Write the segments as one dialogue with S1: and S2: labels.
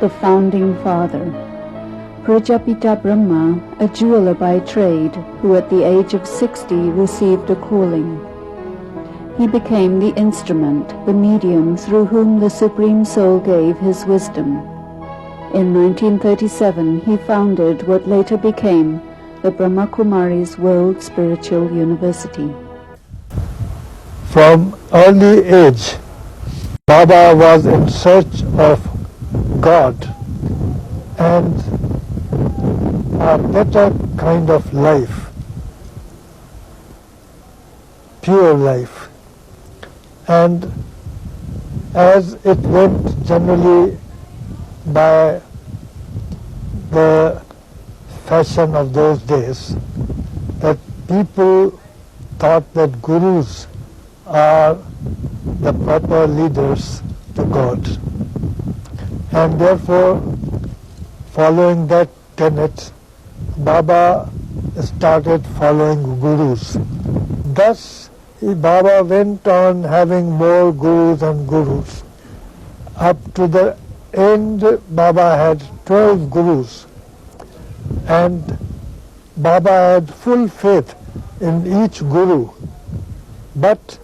S1: the founding father. Prajapita Brahma, a jeweler by trade, who at the age of 60 received a calling. He became the instrument, the medium through whom the Supreme Soul gave his wisdom. In 1937, he founded what later became the Brahma Kumari's World Spiritual University.
S2: From early age, Baba was in search of God and a better kind of life, pure life. And as it went generally by the fashion of those days, that people thought that gurus are the proper leaders to God. And therefore, following that tenet, Baba started following gurus. Thus, Baba went on having more gurus and gurus. Up to the end, Baba had 12 gurus. And Baba had full faith in each guru. But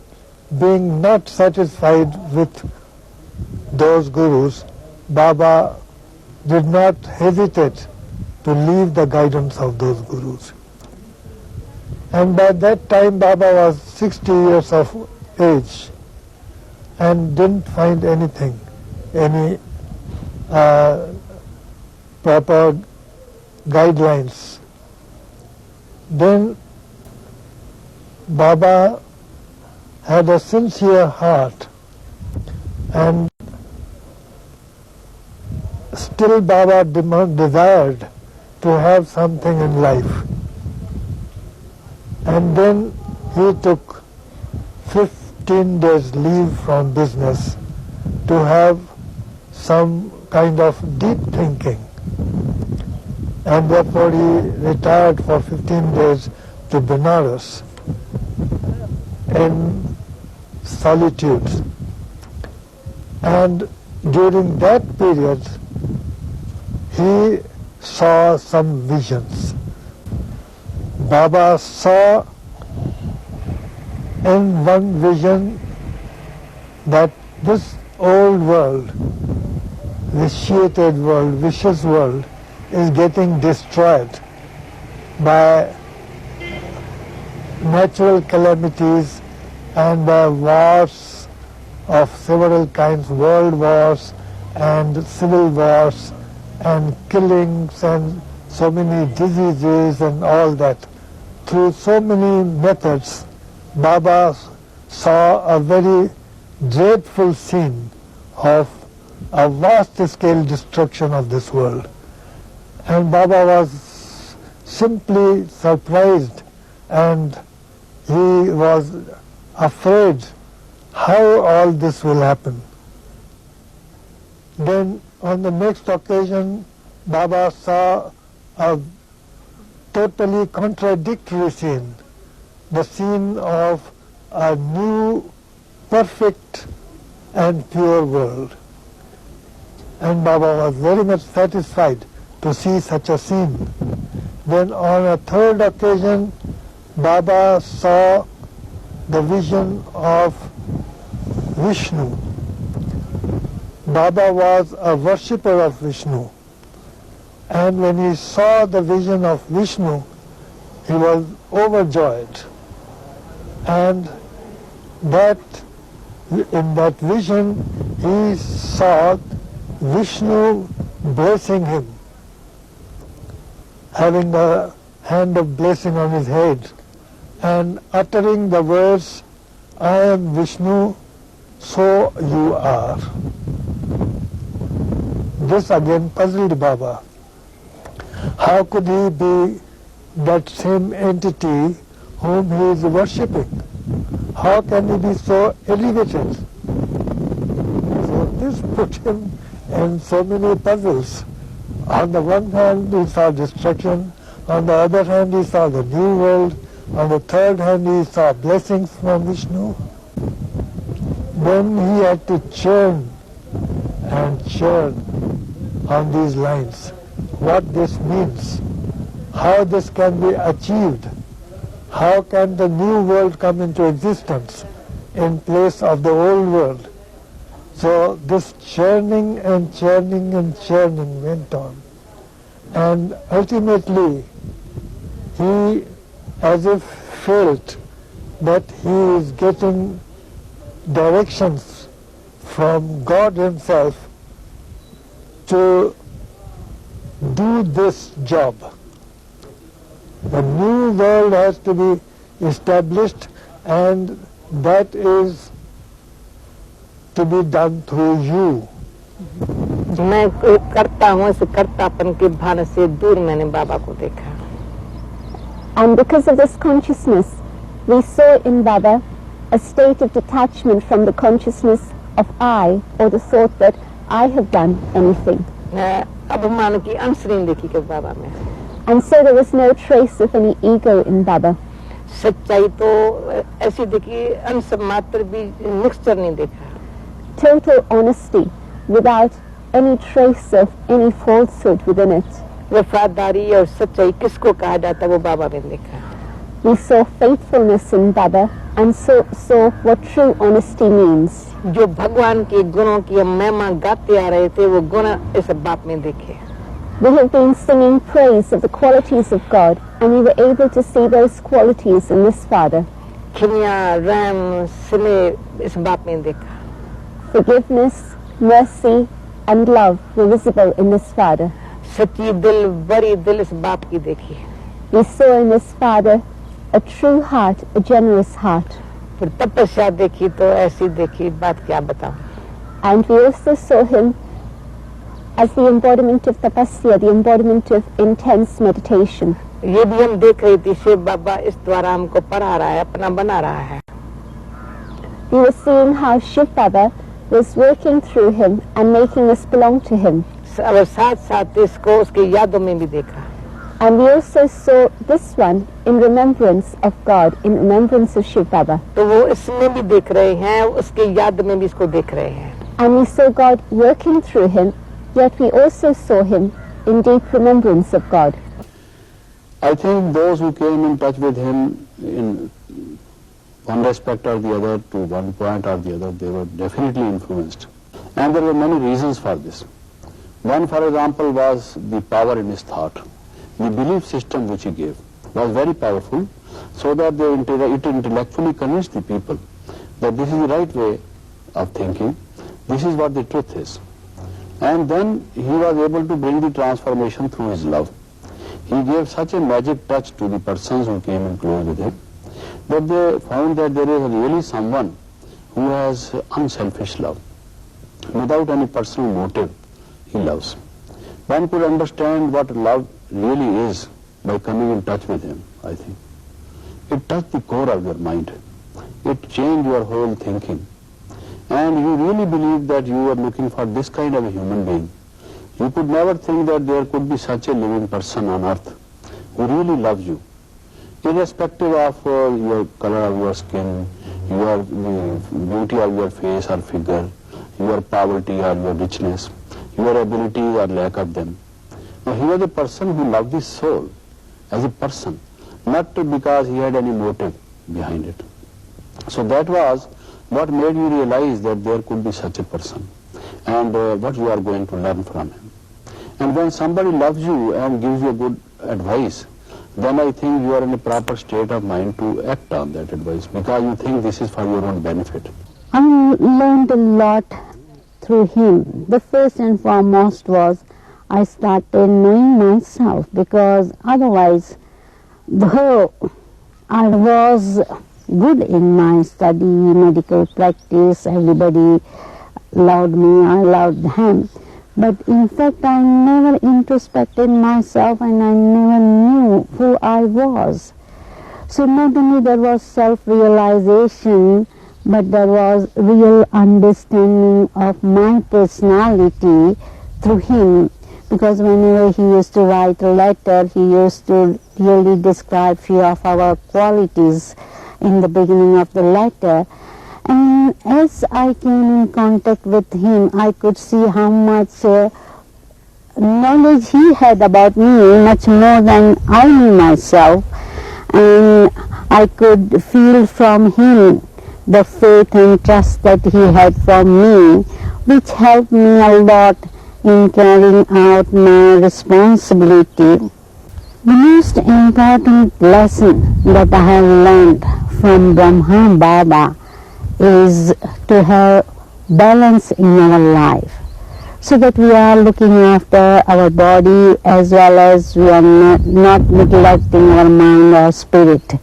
S2: being not satisfied with those gurus, Baba did not hesitate to leave the guidance of those gurus. And by that time Baba was 60 years of age and didn't find anything, any proper guidelines. Then Baba had a sincere heart, and still Baba desired to have something in life. And then he took 15 days leave from business to have some kind of deep thinking. And therefore he retired for 15 days to Benares in solitude. And during that period, he saw some visions. Baba saw in one vision that this old world, vitiated world, vicious world, is getting destroyed by natural calamities and by wars of several kinds, world wars and civil wars and killings and so many diseases and all that. Through so many methods, Baba saw a very dreadful scene of a vast-scale destruction of this world. And Baba was simply surprised, and he was afraid how all this will happen. Then on the next occasion, Baba saw a totally contradictory scene, the scene of a new, perfect and pure world. And Baba was very much satisfied to see such a scene. Then on a third occasion, Baba saw the vision of Vishnu. Baba was a worshipper of Vishnu. And when he saw the vision of Vishnu, he was overjoyed. And in that vision, he saw Vishnu blessing him, having a hand of blessing on his head, and uttering the words, "I am Vishnu, so you are." This again puzzled Baba. How could he be that same entity whom he is worshipping? How can he be so elevated? So this put him in so many puzzles. On the one hand, he saw destruction. On the other hand, he saw the new world. On the third hand, he saw blessings from Vishnu. Then he had to churn and churn on these lines, what this means, how this can be achieved, how can the new world come into existence in place of the old world. So this churning and churning and churning went on. And ultimately, he as if felt that he is getting directions from God himself to do this job. The new world has to be established, and that is to be done through you.
S3: मैं करता हूँ, इस कर्तापन के भान से दूर मैंने बाबा को देखा.
S4: And because of this consciousness, we saw in Baba a state of detachment from the consciousness of I, or the thought that I have done anything.
S3: मैं अभिमान की अंश नहीं देखी कि बाबा में.
S4: And so there was no trace of any ego in Baba.
S3: सच्चाई तो ऐसी देखी, अंश मात्र भी मिक्सचर नहीं देखा.
S4: Total honesty, without any trace of any falsehood within it.
S3: वफादारी और सच्चाई किसको कहा जाता वो बाबा में देखा.
S4: We saw faithfulness in Baba and saw what true honesty means.
S3: जो भगवान के गुणों की महिमा गाते आ रहे थे वो गुण इस बाप में देखे.
S4: We have been singing praise of the qualities of God, and we were able to see those qualities in this Father.
S3: Khimiya, रहम, स्नेह इस बाप में देखा.
S4: Forgiveness, mercy, and love were visible in this Father.
S3: सच्ची दिल, बड़ी दिल इस बाप की देखी.
S4: We saw in this Father a true heart, a generous heart.
S3: फिर तपस्या देखी तो ऐसी देखी, बात क्या बताऊं.
S4: And we also saw him as the embodiment of tapasya, the embodiment of intense meditation.
S3: ये भी हम देख रही थी, शिव बाबा इस द्वारा हमको पढ़ा रहा है, अपना बना रहा है.
S4: We were seeing how Shiv Baba was working through him and making us belong to him.
S3: और साथ साथ इसको उसकी यादों में भी देखा.
S4: And we also saw this one in remembrance of God, in remembrance of Shiv Baba.
S3: तो वो इसमें भी देख रहे हैं, उसकी याद में भी इसको देख रहे हैं.
S4: And we saw God working through him, yet we also saw him in deep remembrance of God.
S5: I think those who came in touch with him in one respect or the other, to one point or the other, they were definitely influenced. And there were many reasons for this. One, for example, was the power in his thought. The belief system which he gave was very powerful, so that it intellectually convinced the people that this is the right way of thinking, this is what the truth is. And then he was able to bring the transformation through his love. He gave such a magic touch to the persons who came in close with him, that they found that there is really someone who has unselfish love. Without any personal motive, he loves. One could understand what love really is by coming in touch with him, I think. It touched the core of your mind. It changed your whole thinking. And you really believe that you are looking for this kind of a human being. You could never think that there could be such a living person on earth who really loves you, irrespective of your color of your skin, your beauty of your face or figure, your poverty or your richness, your ability or lack of them. Now, he was a person who loved his soul as a person, not because he had any motive behind it. So that was what made you realize that there could be such a person, and what you are going to learn from him. And when somebody loves you and gives you good advice, then I think you are in a proper state of mind to act on that advice, because you think this is for your own benefit.
S6: I learned a lot through him. The first and foremost was I started knowing myself, because otherwise, though I was good in my study, medical practice, everybody loved me, I loved them. But in fact, I never introspected myself, and I never knew who I was. So not only there was self-realization, but there was real understanding of my personality through him. Because whenever he used to write a letter, he used to really describe few of our qualities in the beginning of the letter. And as I came in contact with him, I could see how much knowledge he had about me much more than I knew myself, and I could feel from him the faith and trust that he had for me, which helped me a lot in carrying out my responsibility. The most important lesson that I have learned from Brahma Baba is to have balance in our life, so that we are looking after our body as well as we are not neglecting our mind or spirit.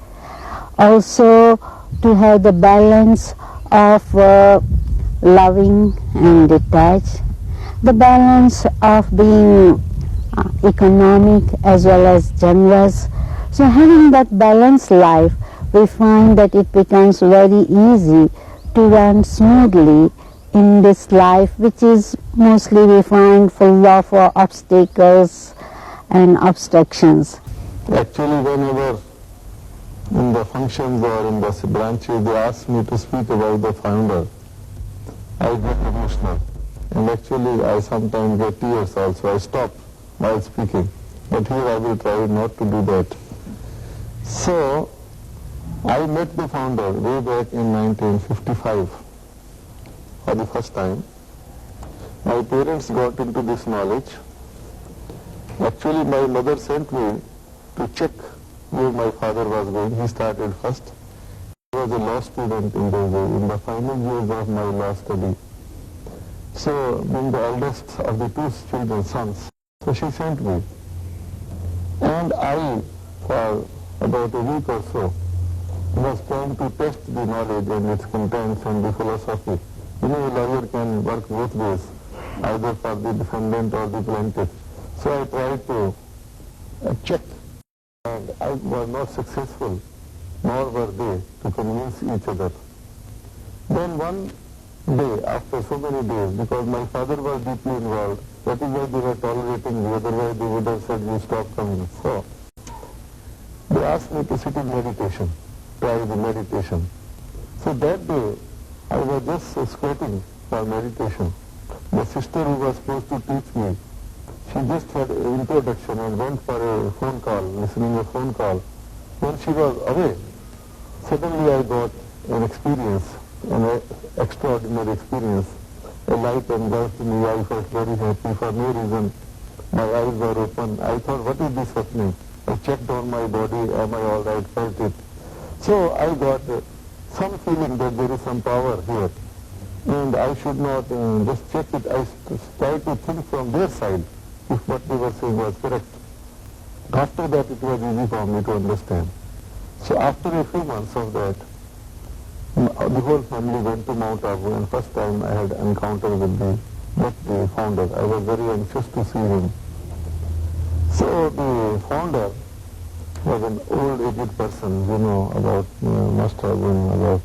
S6: Also to have the balance of loving and detached, the balance of being economic as well as generous. So having that balanced life, we find that it becomes very easy to run smoothly in this life, which is mostly we find full of obstacles and obstructions.
S7: Actually, whenever in the functions or in the branches they ask me to speak about the founder, I get emotional. And actually I sometimes get tears also. I stop while speaking. But here I will try not to do that. So, I met the founder way back in 1955 for the first time. My parents got into this knowledge. Actually, my mother sent me to check where my father was going. He started first. He was a law student in the final years of my law study. So, being the eldest of the two children, sons, so she sent me. And I, for about a week or so, was trying to test the knowledge and its contents and the philosophy. You know, a lawyer can work both ways, either for the defendant or the plaintiff. So I tried to check, and I was not successful, nor were they, to convince each other. Then one day, after so many days, because my father was deeply involved, that is why they were tolerating me, otherwise they would have said, you stop coming. So, they asked me to sit in meditation, try the meditation. So that day, I was just squatting for meditation. The sister who was supposed to teach me, she just had an introduction and went for a phone call, listening to a phone call. When she was away, suddenly I got an experience, an extraordinary experience. A light engulfed me. I felt very happy for no reason. My eyes were open. I thought, what is this happening? I checked on my body, am I all right, felt it. So I got some feeling that there is some power here. And I should not just check it. I tried to think from their side if what they were saying was correct. After that it was easy for me to understand. So after a few months of that, the whole family went to Mount Abu, and first time I had encounter with the founder. I was very anxious to see him. So the founder was an old aged person, you know, about, must have been about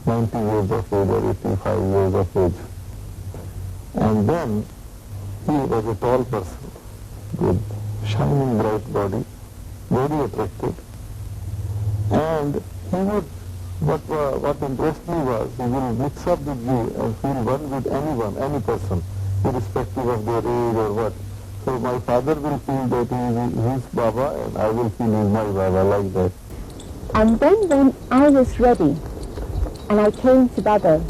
S7: 90 years of age or 85 years of age. And then he was a tall person with shining bright body, very attractive. And he would, what impressed me was he will mix up with you and feel one with anyone, any person, irrespective of their age or what. So my father will feel that he is his Baba and I will feel he is my Baba, like that.
S4: And then when I was ready, and I came to Baba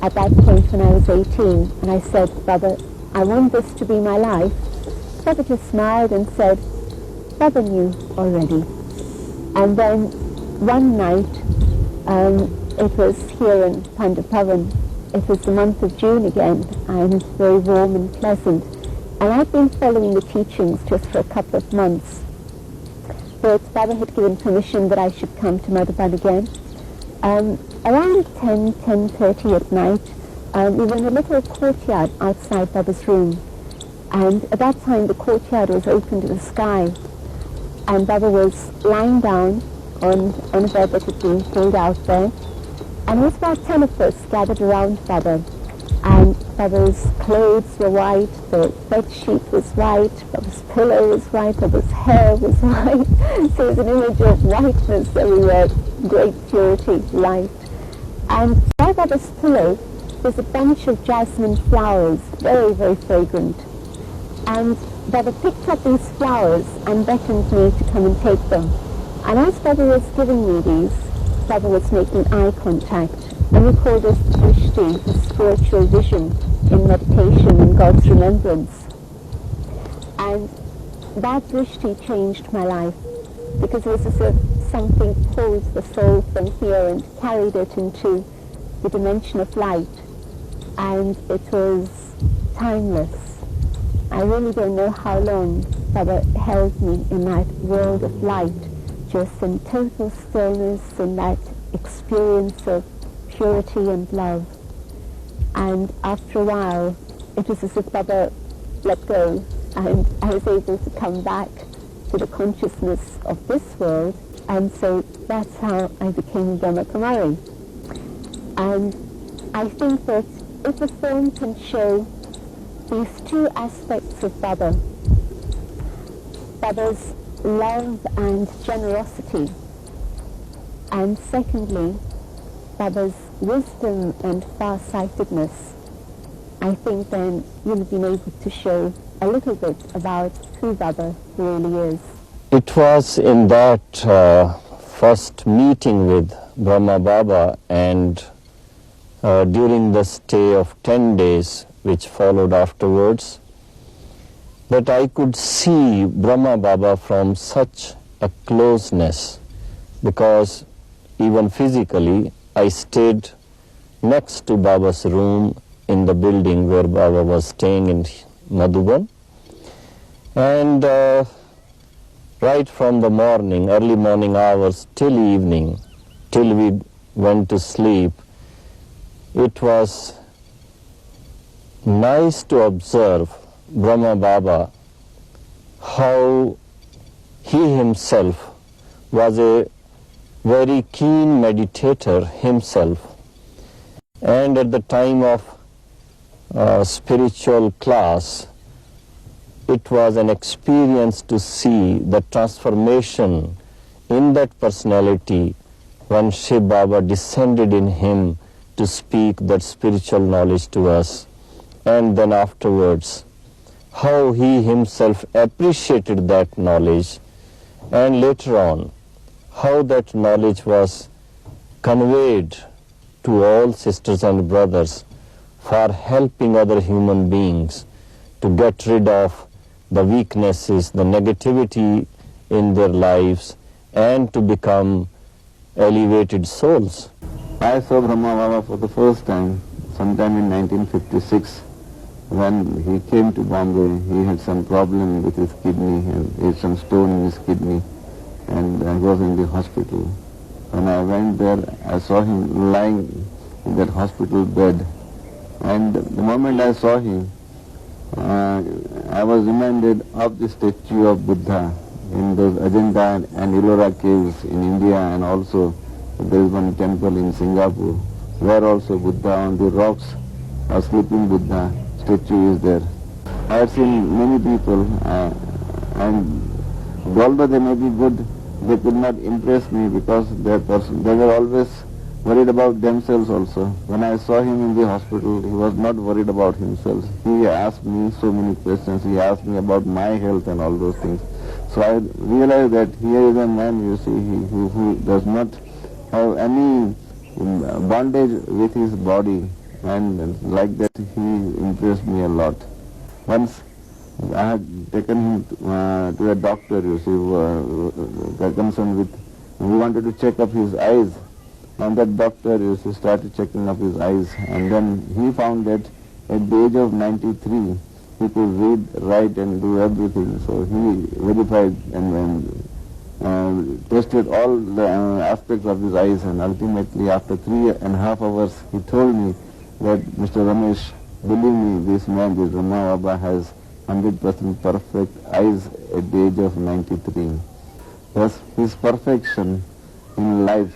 S4: at that point when I was 18, and I said, Baba, I want this to be my life. Baba just smiled and said, Baba knew already. And then one night, it was here in Pandapavan, it was the month of June again, and it's very warm and pleasant. And I've been following the teachings just for a couple of months. But Baba had given permission that I should come to Madhavan again. Around 10:30 at night, we were in a little courtyard outside Baba's room. And at that time the courtyard was open to the sky. And Baba was lying down on a bed that had been pulled out there. And there was about 10 of us gathered around Baba. And Baba's clothes were white, the bed sheet was white, Baba's pillow was white, Baba's hair was white. So it was an image of whiteness everywhere, great purity, light. And by Baba's pillow was a bunch of jasmine flowers, very, very fragrant. And Baba picked up these flowers and beckoned me to come and take them. And as Baba was giving me these, Baba was making eye contact. And we call this drishti, the spiritual vision in meditation and God's remembrance. And that drishti changed my life, because it was as if something pulled the soul from here and carried it into the dimension of light. And it was timeless. I really don't know how long Baba held me in that world of light, just in total stillness, in that experience of purity and love. And after a while, it was as if Baba let go, and I was able to come back to the consciousness of this world, and so that's how I became Brahma Kumari. And I think that if a film can show these two aspects of Baba, Baba's love and generosity, and secondly, Baba's wisdom and far-sightedness, I think then you'll have been able to show a little bit about who Baba really is.
S8: It was in that first meeting with Brahma Baba and during the stay of 10 days which followed afterwards, that I could see Brahma Baba from such a closeness, because even physically I stayed next to Baba's room in the building where Baba was staying in Madhuban, and right from the morning, early morning hours till evening, till we went to sleep, it was nice to observe Brahma Baba, how he himself was a very keen meditator himself, and at the time of spiritual class, it was an experience to see the transformation in that personality when Shiv Baba descended in him to speak that spiritual knowledge to us, and then afterwards how he himself appreciated that knowledge, and later on how that knowledge was conveyed to all sisters and brothers for helping other human beings to get rid of the weaknesses, the negativity in their lives, and to become elevated souls.
S5: I saw Brahma Baba for the first time sometime in 1956. When he came to Bombay, he had some problem with his kidney, and he had some stone in his kidney, and he was in the hospital. When I went there, I saw him lying in that hospital bed, and the moment I saw him, I was reminded of the statue of Buddha in those Ajanta and Ellora caves in India, and also there is one temple in Singapore where also Buddha on the rocks, a sleeping Buddha statue is there. I have seen many people, and although they may be good, they could not impress me because they were always worried about themselves also. When I saw him in the hospital, he was not worried about himself. He asked me so many questions. He asked me about my health and all those things. So I realized that here is a man, you see, who does not have any bondage with his body, and like that he impressed me a lot. Once I had taken him to a doctor, you see, concerned with, we wanted to check up his eyes, and that doctor, you see, started checking up his eyes, and then he found that at the age of 93, he could read, write and do everything. So he verified and tested all the aspects of his eyes, and ultimately after 3.5 hours he told me that, Mr. Ramesh, believe me, this man, this Brahma Baba, has 100% perfect eyes at the age of 93. Thus his perfection in life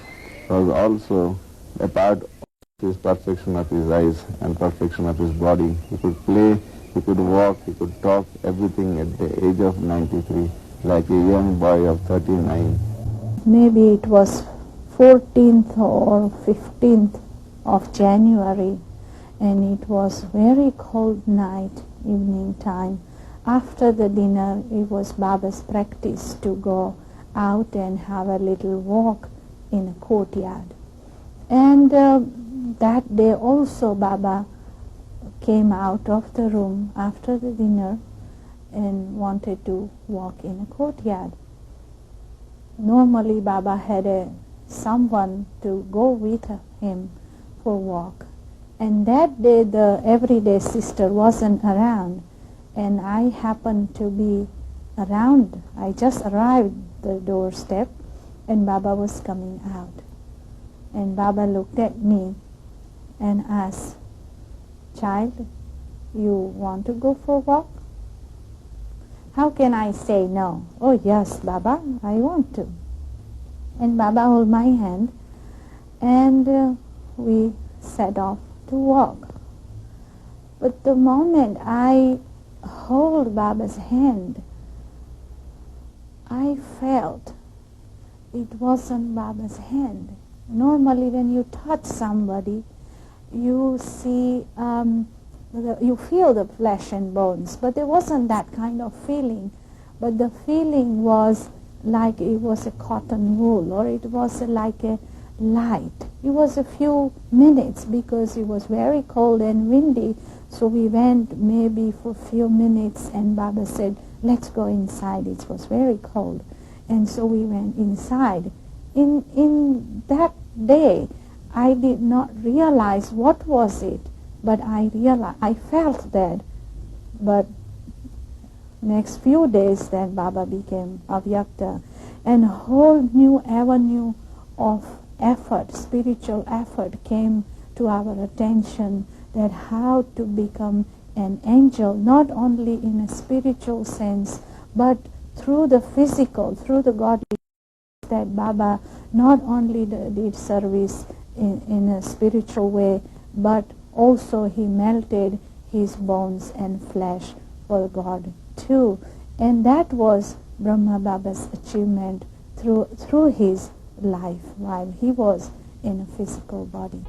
S5: was also a part of his perfection of his eyes and perfection of his body. He could play, he could walk, he could talk, everything at the age of 93, like a young boy of 39.
S9: Maybe it was 14th or 15th of January, and it was very cold night, evening time. after the dinner, it was Baba's practice to go out and have a little walk in a courtyard. And that day also Baba came out of the room after the dinner and wanted to walk in a courtyard. Normally Baba had someone to go with him for a walk. And that day the everyday sister wasn't around, and I happened to be around. I just arrived the doorstep and Baba was coming out. And Baba looked at me and asked, "Child, you want to go for a walk?" How can I say no? "Oh yes, Baba, I want to." And Baba held my hand and we set off to walk. But the moment I hold Baba's hand, I felt it wasn't Baba's hand. Normally when you touch somebody, you see, you feel the flesh and bones, but there wasn't that kind of feeling. But the feeling was like it was a cotton wool, or it was like a light. It was a few minutes because it was very cold and windy, so we went maybe for a few minutes and Baba said, "Let's go inside." It was very cold, and so we went inside. In that day I did not realize what was it, but I felt that. But next few days then Baba became Avyakta, and a whole new avenue of effort, spiritual effort, came to our attention, that how to become an angel, not only in a spiritual sense, but through the physical, through the godly, that Baba not only did service in a spiritual way, but also he melted his bones and flesh for God too. And that was Brahma Baba's achievement through his life while he was in a physical body.